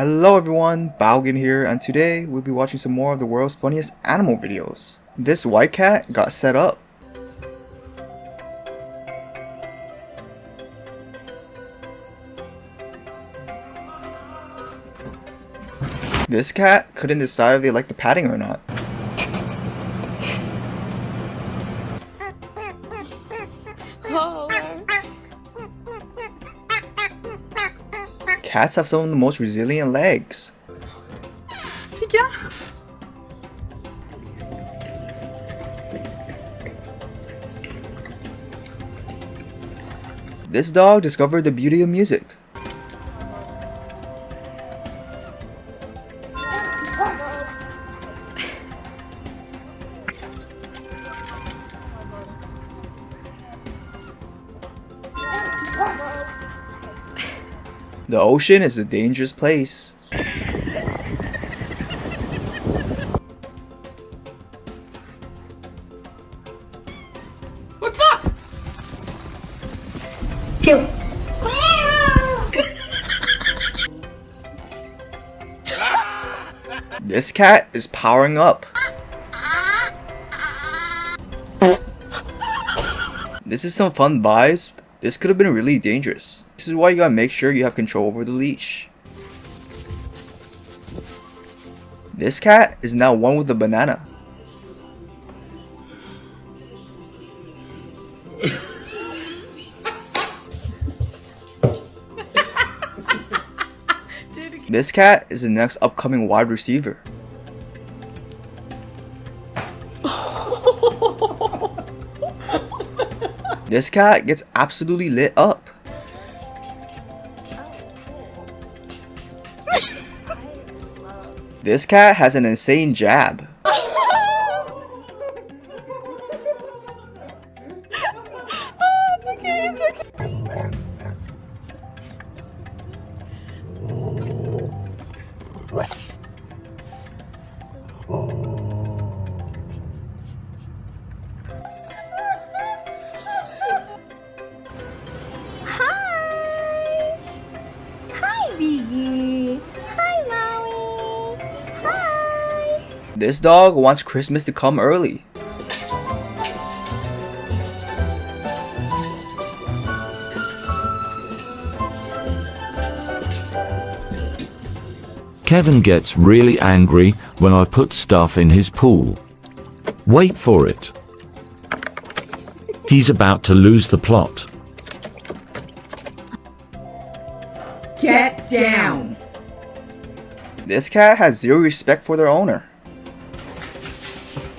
Hello everyone, Balgan here, and today we'll be watching some more of the world's funniest animal videos. This white cat got set up. This cat couldn't decide if they liked the patting or not. Cats have some of the most resilient legs. This dog discovered the beauty of music. The ocean is a dangerous place. What's up? This cat is powering up. This is some fun vibes. This could have been really dangerous. This is why you gotta make sure you have control over the leash. This cat is now one with the banana. This cat is the next upcoming wide receiver. This cat gets absolutely lit up. This cat has an insane jab. This dog wants Christmas to come early. Kevin gets really angry when I put stuff in his pool. Wait for it. He's about to lose the plot. Get down. This cat has zero respect for their owner.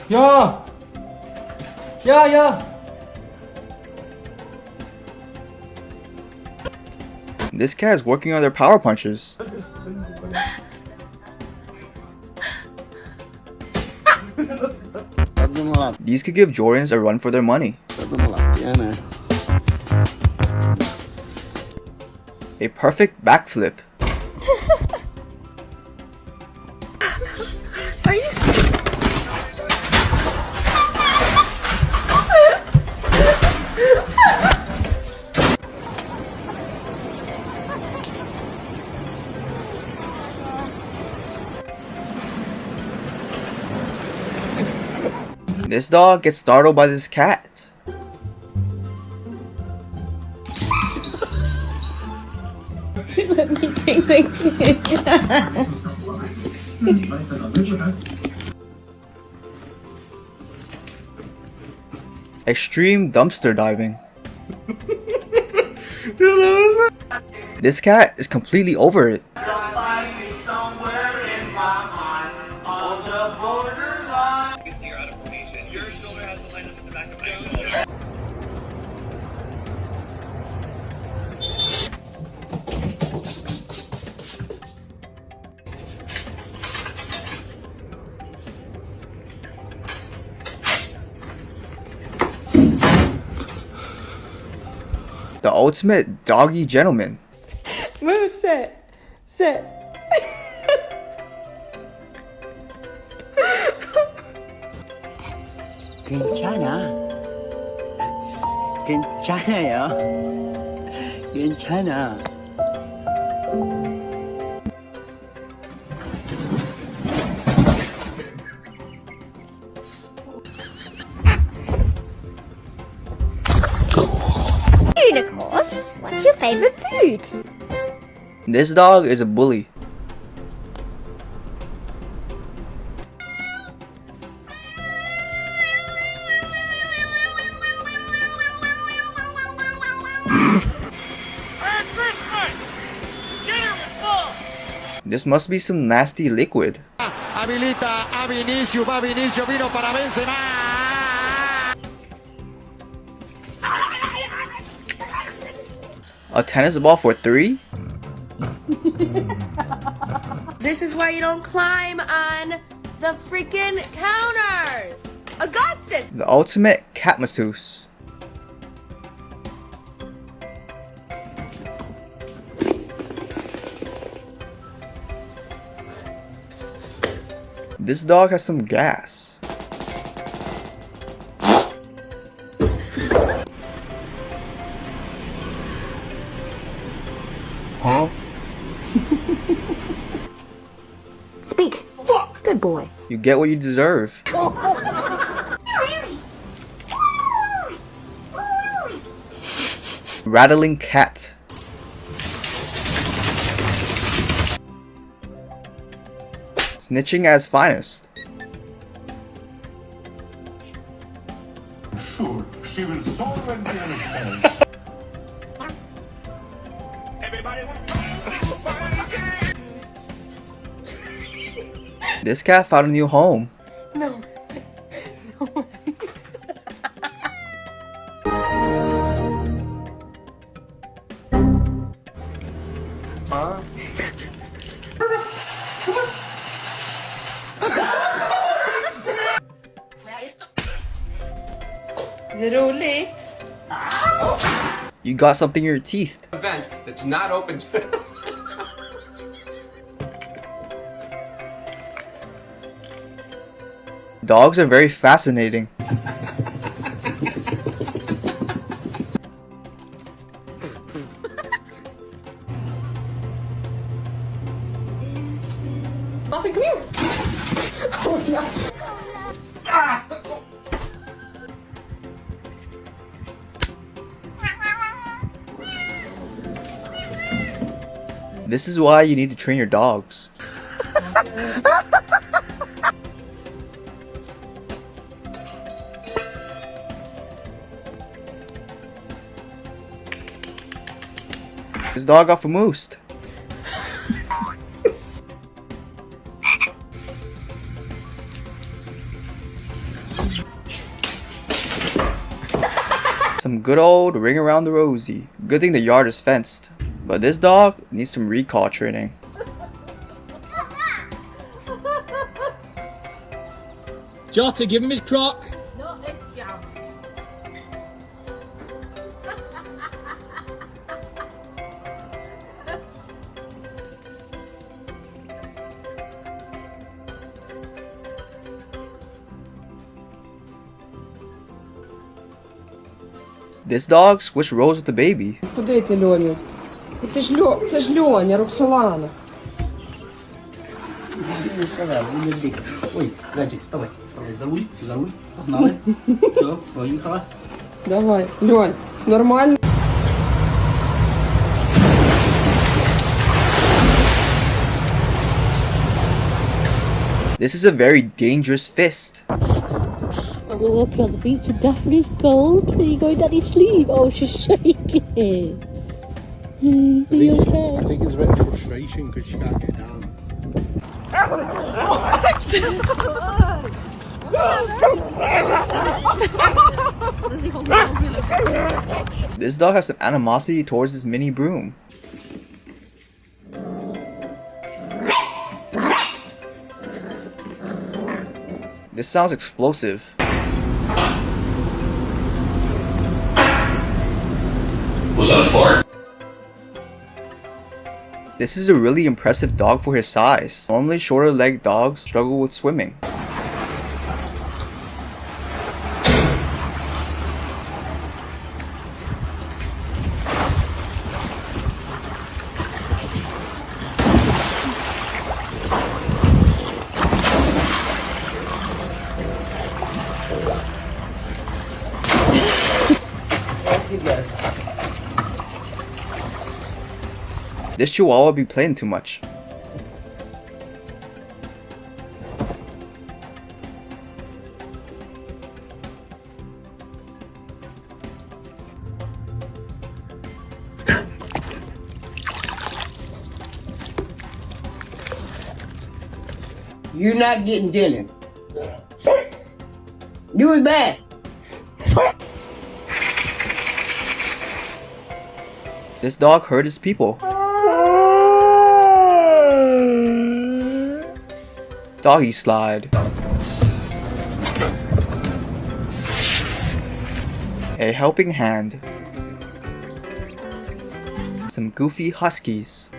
야! This cat is working on their power punches. These could give Jordans a run for their money. A perfect backflip. Are you This dog gets startled by this cat. let me take my Extreme dumpster diving. This cat is completely over it. The ultimate doggy gentleman. Move, sit. 괜찮아. 괜찮아요. 괜찮아. Food, of course. What's your favorite food? This dog is a bully. This must be some nasty liquid. Habilita a Vinicius, va Vinicius, vino para Benzema. A tennis ball for 3? This is why you don't climb on the freaking counters! Augustus! The ultimate cat masseuse. This dog has some gas. Huh? Speak. Fuck. Good boy. You get what you deserve. Rattling cat. Snitching at its finest. Sure, she will solvent the understand. This cat found a new home. No. Är det roligt? You got something in your teeth. Event that's not open to Dogs are very fascinating. Fluffy, come here! Oh no! This is why you need to train your dogs. This dog got famoosed. Some good old ring around the rosy. Good thing the yard is fenced. But this dog needs some recall training. Jota, give him his crock. Not a jump. This dog switched roles with the baby. Куди ти, Льоню? Це ж Льоня, Роксолана. Ой, Владик, вставай. За руль, погнали. Все, поїхала. Давай, Льонь, нормально? This is a very dangerous fist. We're walking on the beach and Daphne's cold. Are you going down his sleeve? Oh, she's shaking. Are you okay? I think it's a bit of frustration because she can't get down. This dog has some animosity towards this mini broom. This sounds explosive. Was that a fart? This is a really impressive dog for his size. Normally shorter legged dogs struggle with swimming. This chihuahua be playing too much. You're not getting dinner. You was bad. This dog hurt his people. Doggy slide. A helping hand. Some goofy huskies.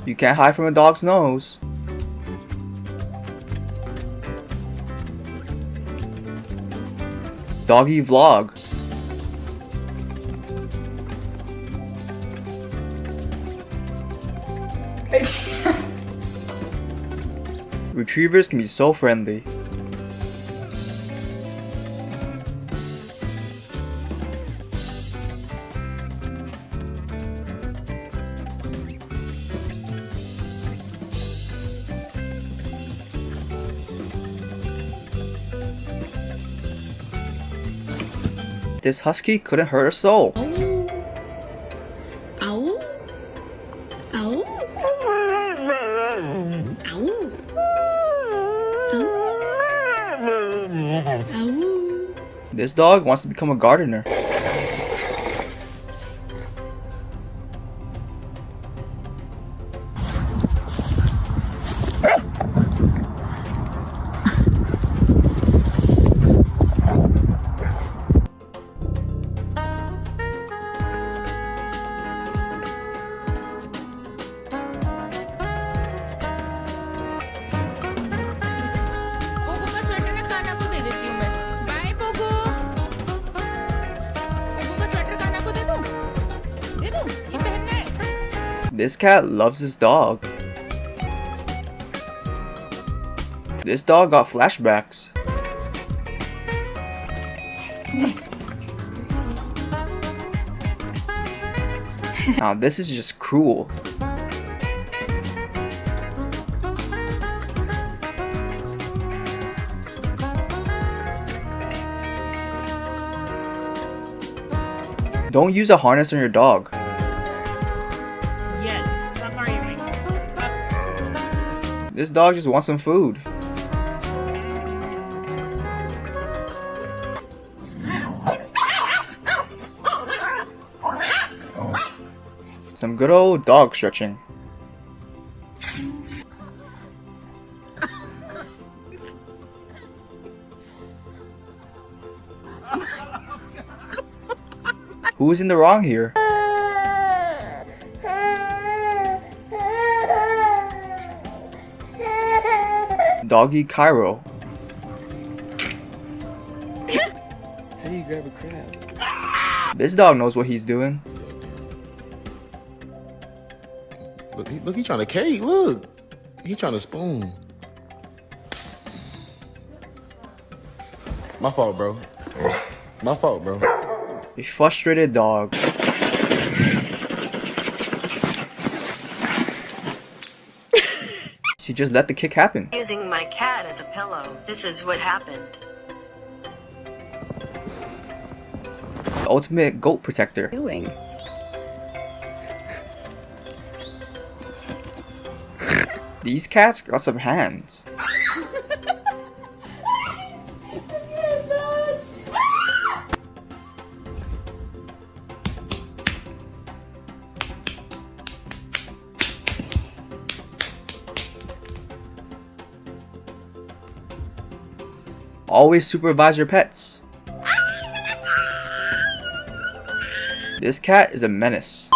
You can't hide from a dog's nose. Doggy vlog. Retrievers can be so friendly. This husky couldn't hurt a soul. Ow. Ow. Ow. Ow. This dog wants to become a gardener. This cat loves his dog. This dog got flashbacks. Now this is just cruel. Don't use a harness on your dog. This dog just wants some food. Some good old dog stretching. Who is in the wrong here? Doggy Cairo. How do you grab a crab? This dog knows what he's doing. Look, he trying to cake. Look, he trying to spoon. My fault, bro. My fault, bro. A frustrated dog. She just let the kick happen. Using my cat as a pillow. This is what happened. The ultimate goat protector. These cats got some hands. Always supervise your pets. This cat is a menace.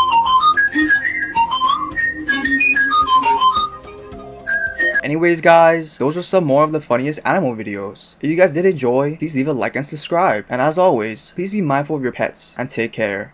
Anyways guys, those were some more of the funniest animal videos. If you guys did enjoy, please leave a like and subscribe. And as always, please be mindful of your pets and take care.